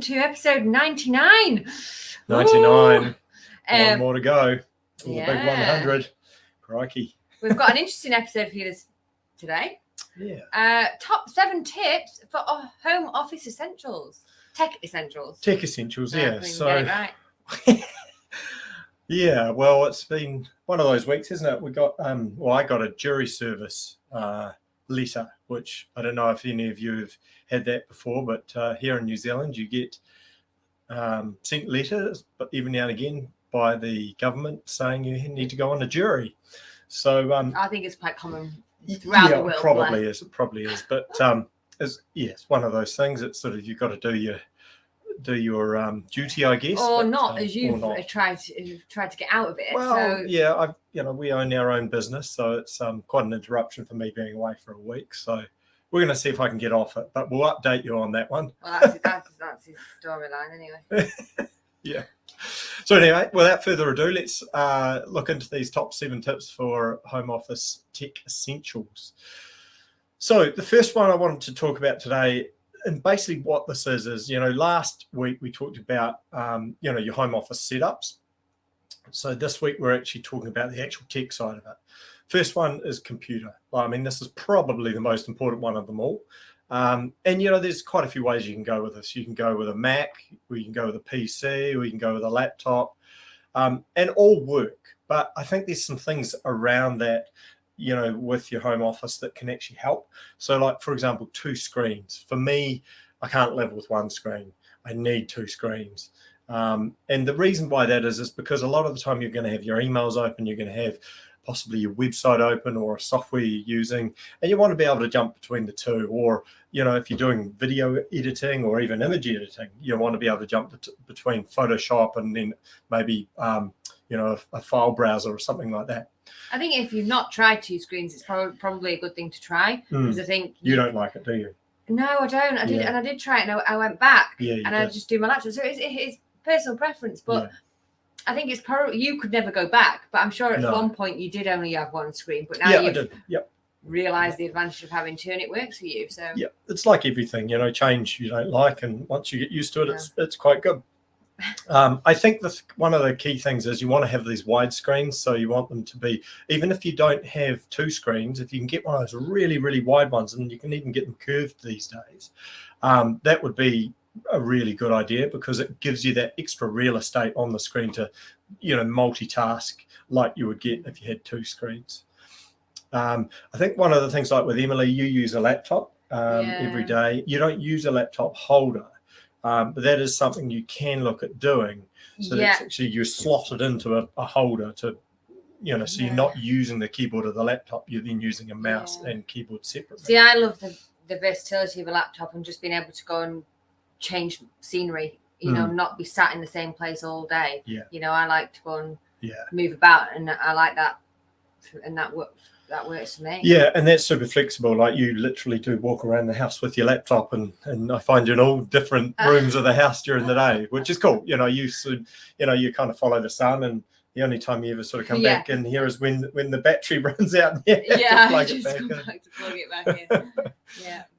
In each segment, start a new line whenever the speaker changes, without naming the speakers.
to episode 99.
99. One more to go. For the big 100. Crikey.
We've got an interesting episode for you today.
Yeah.
Top 7 tips for home office essentials. Tech essentials.
Tech essentials, yeah.
So, right.
Yeah, well, it's been one of those weeks, isn't it? We got, I got a jury service letter, which I don't know if any of you have had that before, but here in New Zealand, you get sent letters, but even now and again by the government saying you need to go on a jury. So
I think it's quite common throughout the world.
It probably is. But it's one of those things. It's sort of you've got to do your duty, I guess.
Or not, as you've tried to get out of it.
Well,
so.
yeah, we own our own business, so it's quite an interruption for me being away for a week. So we're going to see if I can get off it, but we'll update you on that one.
Well, that's his storyline anyway.
Yeah. So anyway, without further ado, let's look into these top 7 tips for home office tech essentials. So the first one I wanted to talk about today, and basically what this is, last week we talked about, your home office setups. So this week we're actually talking about the actual tech side of it. First one is computer. I mean, this is probably the most important one of them all. And, there's quite a few ways you can go with this. You can go with a Mac, or you can go with a PC, or you can go with a laptop, and all work. But I think there's some things around that, with your home office that can actually help. So like, for example, 2 screens. For me, I can't live with 1 screen. I need 2 screens. And the reason why that is because a lot of the time you're going to have your emails open, you're going to have possibly your website open or a software you're using, and you want to be able to jump between the two. Or, if you're doing video editing or even image editing, you want to be able to jump between Photoshop and then maybe, a file browser or something like that.
I think if you've not tried 2 screens, it's probably a good thing to try. Because I think
you don't like it, do you?
No, I don't. I did, and I did try it, and I went back, I just do my laptop. So it's personal preference, but. Yeah. I think it's probably you could never go back, but I'm sure at one point you did only have 1 screen, but now you've realised the advantage of having 2 and it works for you. So
it's like everything, change you don't like, and once you get used to it, it's quite good. I think one of the key things is you want to have these wide screens, so you want them to be, even if you don't have 2 screens, if you can get one of those really, really wide ones, and you can even get them curved these days, that would be a really good idea, because it gives you that extra real estate on the screen to multitask like you would get if you had 2 screens. I think one of the things, like with Emily, you use a laptop every day. You don't use a laptop holder, but that is something you can look at doing. So that's actually you slot it into a holder to so you're not using the keyboard of the laptop, you're then using a mouse and keyboard separately.
See, I love the versatility of a laptop and just being able to go and change scenery, not be sat in the same place all day. I like to go and move about, and I like that, and that works for me.
And that's super flexible. Like, you literally do walk around the house with your laptop, and I find you in all different rooms of the house during the day, which is cool. You kind of follow the sun, and the only time you ever sort of come back in here is when the battery runs out. And
I just go back to plug it back in.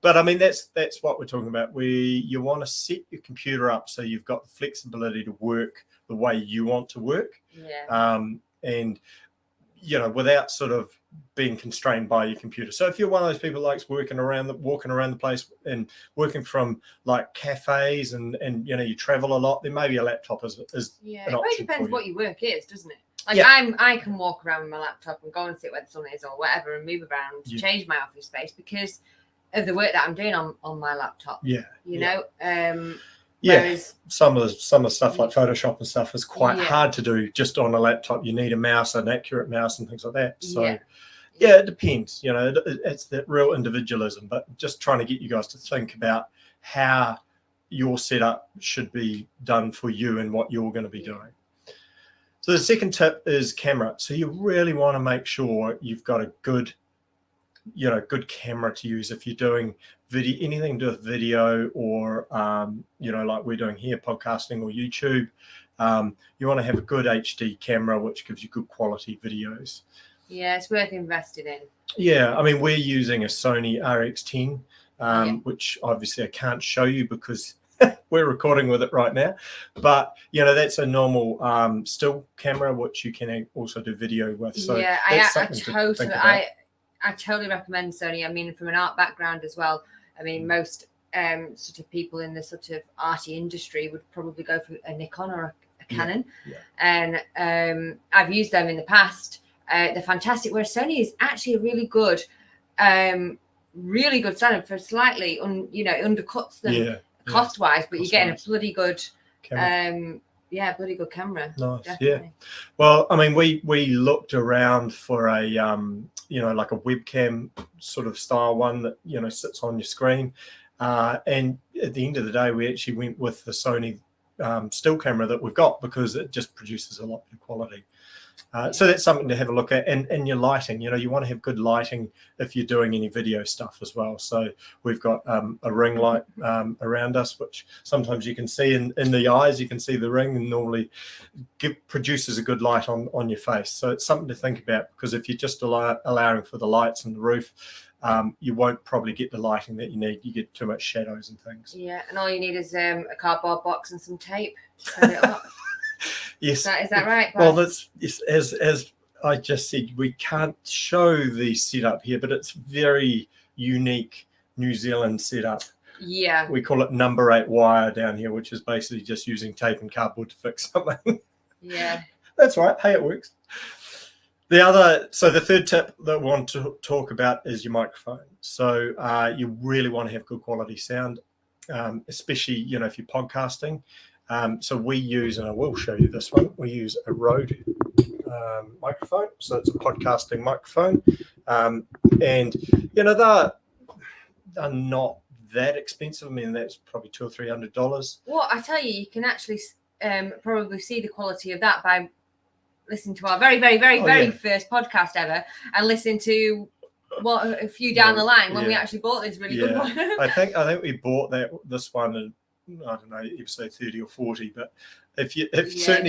But I mean, that's what we're talking about. You want to set your computer up so you've got the flexibility to work the way you want to work. And without sort of being constrained by your computer. So if you're one of those people who likes walking around the place and working from like cafes and you travel a lot, then maybe a laptop is an option.
It really depends what your work is, doesn't it? Like, I can walk around with my laptop and go and sit where the sun is or whatever and move around to change my office space because of the work that I'm doing on my laptop. Whereas
some of the stuff like Photoshop and stuff is quite hard to do just on a laptop. You need a mouse, an accurate mouse, and things like that. So it depends. It's that real individualism, but just trying to get you guys to think about how your setup should be done for you and what you're going to be doing. So the second tip is camera. So you really want to make sure you've got a good camera to use if you're doing video, anything to do with video, or like we're doing here, podcasting or YouTube. You want to have a good HD camera which gives you good quality videos.
It's worth investing in.
I mean, we're using a Sony RX10, which obviously I can't show you because we're recording with it right now. But that's a normal still camera, which you can also do video with. So
yeah, I totally recommend Sony. I mean, from an art background as well. I mean, most sort of people in the sort of arty industry would probably go for a Nikon or a Canon. And I've used them in the past. They're fantastic. Whereas Sony is actually a really good standard for slightly undercuts them cost wise, but you're getting a bloody good bloody good camera.
Nice.
Definitely.
Yeah. Well, I mean, we looked around for a like a webcam sort of style one that sits on your screen, and at the end of the day, we actually went with the Sony still camera that we've got because it just produces a lot better quality. So that's something to have a look at, and your lighting. You want to have good lighting if you're doing any video stuff as well. So we've got a ring light around us, which sometimes you can see in the eyes. You can see the ring, and normally produces a good light on your face. So it's something to think about, because if you're just allowing for the lights and the roof, you won't probably get the lighting that you need. You get too much shadows and things.
Yeah, and all you need is a cardboard box and some tape to set it up.
Yes.
Is that right?
Well, that's as I just said, we can't show the setup here, but it's very unique New Zealand setup.
Yeah.
We call it number 8 wire down here, which is basically just using tape and cardboard to fix something.
Yeah.
That's right. Hey, it works. The third tip that I want to talk about is your microphone. So you really want to have good quality sound, especially, if you're podcasting. So we use, and I will show you this one, we use a Rode microphone. So it's a podcasting microphone. And, they're not that expensive. I mean, that's probably $200 or $300.
Well, I tell you, you can actually probably see the quality of that by listening to our very, very, very, very first podcast ever, and listen to a few down the line when we actually bought this really good one.
I think we bought this one in, I don't know, episode 30 or 40, but if you listen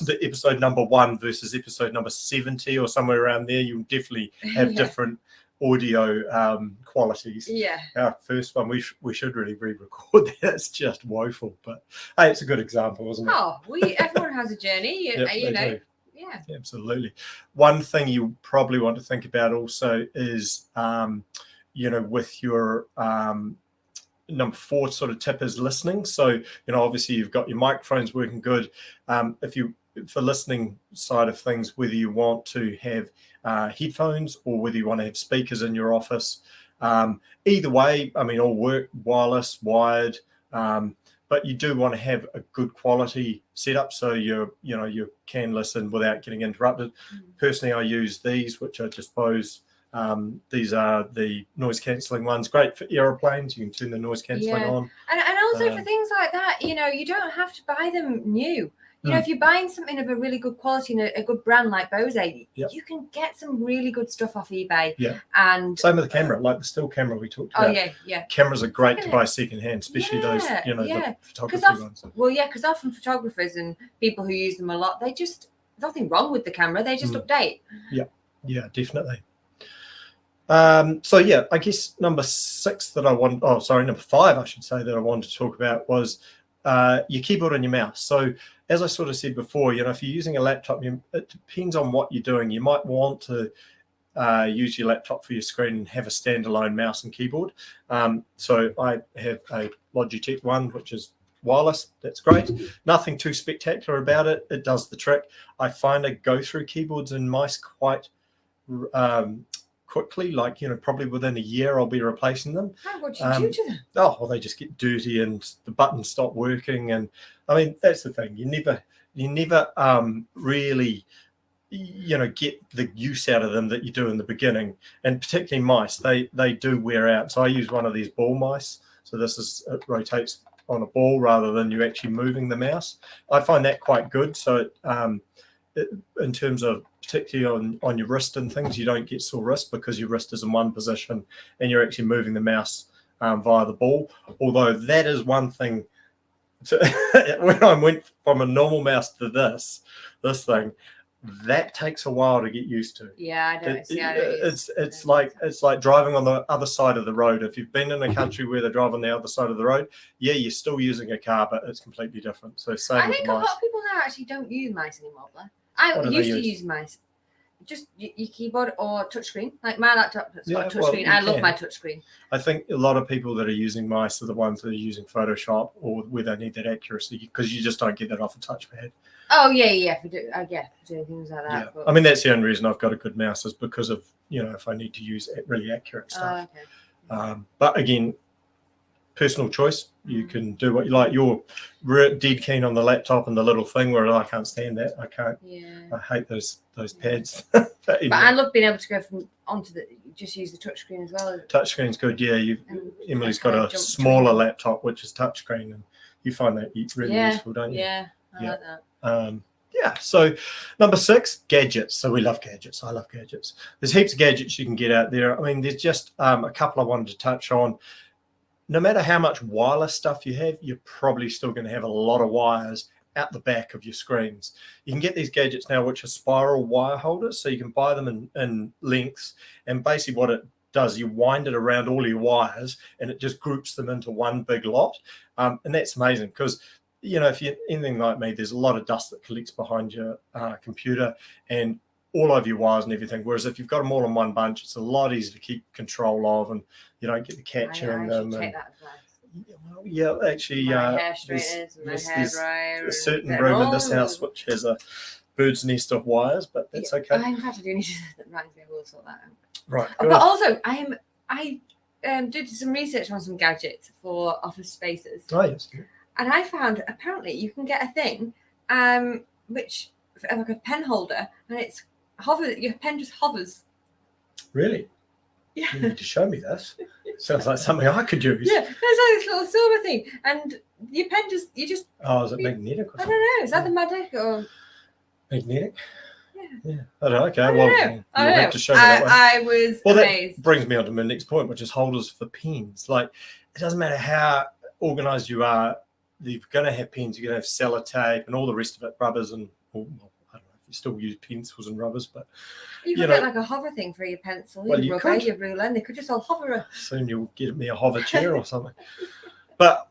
to episode number 1 versus episode number 70 or somewhere around there, you'll definitely have different audio qualities.
Yeah.
Our first one, we should really re-record that. It's just woeful, but hey, it's a good example, isn't it?
Oh, everyone has a journey, you know. Yeah,
absolutely. One thing you probably want to think about also is, with your number 4 sort of tip is listening. So, obviously you've got your microphones working good. For listening side of things, whether you want to have headphones or whether you want to have speakers in your office, either way, I mean, all work, wireless, wired, but you do want to have a good quality setup so you can listen without getting interrupted. Personally, I use these, which I just suppose these are the noise cancelling ones. Great for aeroplanes. You can turn the noise cancelling on.
And also for things like that, you don't have to buy them new. If you're buying something of a really good quality and a good brand like Bose, you can get some really good stuff off eBay.
Yeah.
And
same with the camera, like the still camera we talked about.
Oh yeah.
Cameras are great to buy secondhand, especially those, the photography ones.
Well, yeah, because often photographers and people who use them a lot, nothing wrong with the camera. They just update.
Yeah, definitely. I guess number 5, I should say, that I wanted to talk about was your keyboard and your mouse. So as I sort of said before, if you're using a laptop, it depends on what you're doing. You might want to use your laptop for your screen and have a standalone mouse and keyboard. So I have a Logitech one, which is wireless. That's great. Nothing too spectacular about it. It does the trick. I find I go through keyboards and mice quite quickly, like probably within a year I'll be replacing them.
What do you do to them?
Oh, well, they just get dirty and the buttons stop working, and I mean that's the thing. You never really get the use out of them that you do in the beginning, and particularly mice. They do wear out. So I use one of these ball mice. So it rotates on a ball rather than you actually moving the mouse. I find that quite good. So in terms of particularly on your wrist and things, you don't get sore wrist because your wrist is in one position and you're actually moving the mouse via the ball. Although that is one thing. When I went from a normal mouse to this thing, that takes a while to get used to.
Yeah, I don't.
It's like driving on the other side of the road. If you've been in a country where they drive on the other side of the road, yeah, you're still using a car, but it's completely different. So same
I
with
think
mice.
a lot of people now actually don't use mice anymore. I used to use mice. Just your keyboard or touchscreen. Like my laptop has got a touchscreen. I love my touchscreen.
I think a lot of people that are using mice are the ones that are using Photoshop or where they need that accuracy, because you just don't get that off a touchpad.
Oh yeah, for doing things like that.
Yeah. But... I mean, that's the only reason I've got a good mouse, is because of, if I need to use really accurate stuff.
Oh, okay.
But again, personal choice. You can do what you like. You're dead keen on the laptop and the little thing, where I can't stand that. I can't.
Yeah.
I hate those pads.
But I love being able to go onto just use the touchscreen as well.
Touchscreen's good. Yeah. Emily's got a smaller laptop which is touchscreen, and you find that really useful, don't you?
Yeah. I like that.
So number 6, gadgets. So we love gadgets. I love gadgets. There's heaps of gadgets you can get out there. I mean, there's just a couple I wanted to touch on. No matter how much wireless stuff you have, you're probably still going to have a lot of wires out the back of your screens. You can get these gadgets now which are spiral wire holders, so you can buy them in lengths, and basically what it does, you wind it around all your wires and it just groups them into one big lot. And that's amazing, because if you're anything like me, there's a lot of dust that collects behind your computer and all over your wires and everything. Whereas if you've got them all in one bunch, it's a lot easier to keep control of, and you don't get the cat chewing them.
Take that advice.
Yeah, actually,
there's
a certain room in this house which has a bird's nest of wires, but that's okay.
In fact, I do need to reminds me, we'll sort that out.
Right.
But also, I did some research on some gadgets for office spaces.
Oh yes.
And I found apparently you can get a thing, which like a pen holder, and it's your pen just hovers.
Really?
Yeah.
You need to show me this. Sounds like something I could use.
Yeah, there's like this little silver thing, and your pen you just.
Oh, is it magnetic?
I don't know. Is that the magic or
magnetic?
Yeah.
I don't know. Okay.
You'll
have to show me that one.
I was amazed.
That brings me on to my next point, which is holders for pens. Like, it doesn't matter how organized you are, you're going to have pens. You're going to have sellotape and all the rest of it, rubbers and. I don't know if you still use pencils and rubbers, but
you could get like a hover thing for your pencil, your rubber, your ruler, and they could just all hover.
Soon you'll get me a hover chair or something. But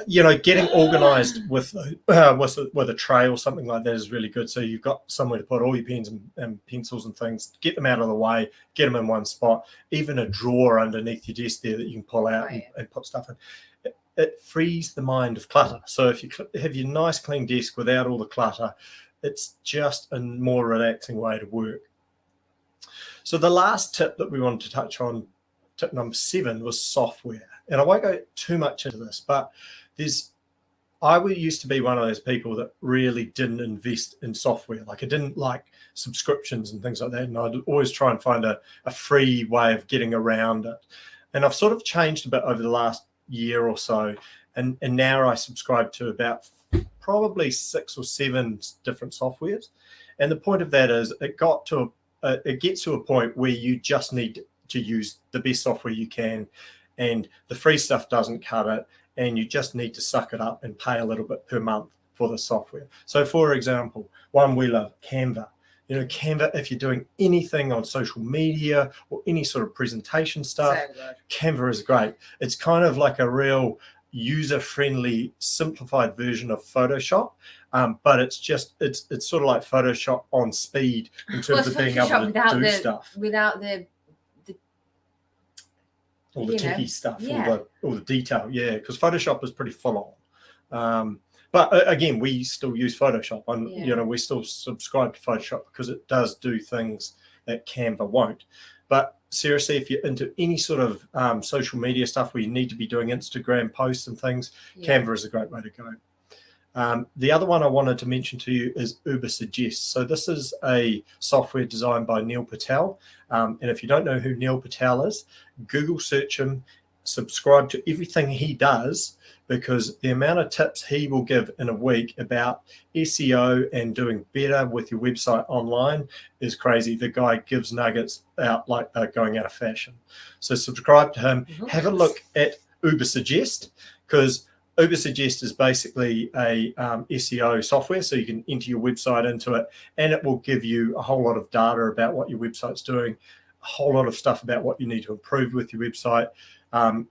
getting organised with a tray or something like that is really good. So you've got somewhere to put all your pens and pencils and things. Get them out of the way. Get them in one spot. Even a drawer underneath your desk there that you can pull out and put stuff in. It frees the mind of clutter. So if you have your nice clean desk without all the clutter, it's just a more relaxing way to work. So the last tip that we wanted to touch on, tip number 7, was software. And I won't go too much into this, but I used to be one of those people that really didn't invest in software. Like, I didn't like subscriptions and things like that. And I'd always try and find a free way of getting around it. And I've sort of changed a bit over the last year or so. And now I subscribe to about probably 6 or 7 different softwares. And the point of that is it gets to a point where you just need to use the best software you can, and the free stuff doesn't cut it, and you just need to suck it up and pay a little bit per month for the software. So for example, one we love, Canva. Canva, if you're doing anything on social media or any sort of presentation stuff, Canva is great. It's kind of like a real user-friendly, simplified version of Photoshop, but it's sort of like Photoshop on speed in terms of being able to do stuff
without the
all the techie stuff, all the detail, because Photoshop is pretty full on. But again, we still use Photoshop. We still subscribe to Photoshop because it does do things that Canva won't. But seriously, if you're into any sort of social media stuff where you need to be doing Instagram posts and things, Canva is a great way to go. The other one I wanted to mention to you is Ubersuggest. So this is a software designed by Neil Patel. And if you don't know who Neil Patel is, Google search him, subscribe to everything he does, because the amount of tips he will give in a week about SEO and doing better with your website online is crazy. The guy gives nuggets out like they're going out of fashion. So subscribe to him. Have a look at Ubersuggest, because Ubersuggest is basically a SEO software, so you can enter your website into it, and it will give you a whole lot of data about what your website's doing, a whole lot of stuff about what you need to improve with your website,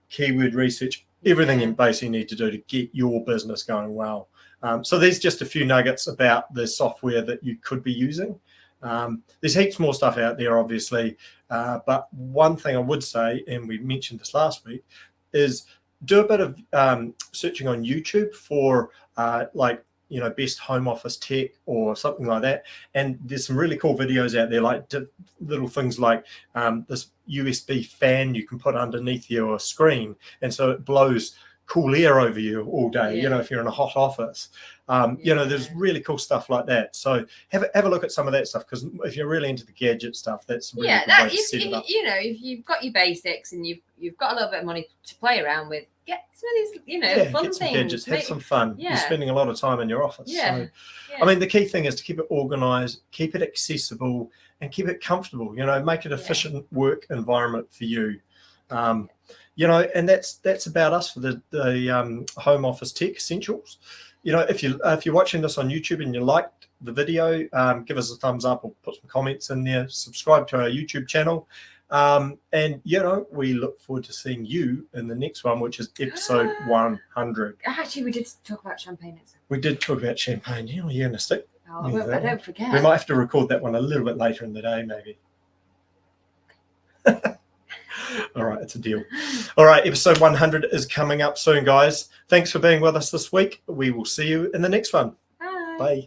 keyword research, everything you basically need to do to get your business going well. So there's just a few nuggets about the software that you could be using. There's heaps more stuff out there, obviously, but one thing I would say, and we mentioned this last week, is do a bit of searching on YouTube for like, you know, best home office tech or something like that. And there's some really cool videos out there, like little things like this USB fan you can put underneath your screen, and so it blows cool air over you all day, you know, if you're in a hot office. You know, there's really cool stuff like that. So have a look at some of that stuff, because if you're really into the gadget stuff, that's really good way to set it up.
You know, if you've got your basics and you've got a little bit of money to play around with, get some of these, you know, fun
get some
things.
Gadgets, have some fun. You're spending a lot of time in your office. So, I mean, the key thing is to keep it organized, keep it accessible, and keep it comfortable. You know, make it an efficient work environment for you. You know, and that's about us for the home office tech essentials. You know, if you're watching this on YouTube and you liked the video, give us a thumbs up or put some comments in there. Subscribe to our YouTube channel, and you know, we look forward to seeing you in the next one, which is episode 100.
Actually, we did talk about champagne.
We did talk about champagne. You know, you're gonna stick.
Oh, I don't forget.
We might have to record that one a little bit later in the day, maybe. All right, it's a deal. All right, episode 100 is coming up soon, guys. Thanks for being with us this week. We will see you in the next one.
Bye.
Bye.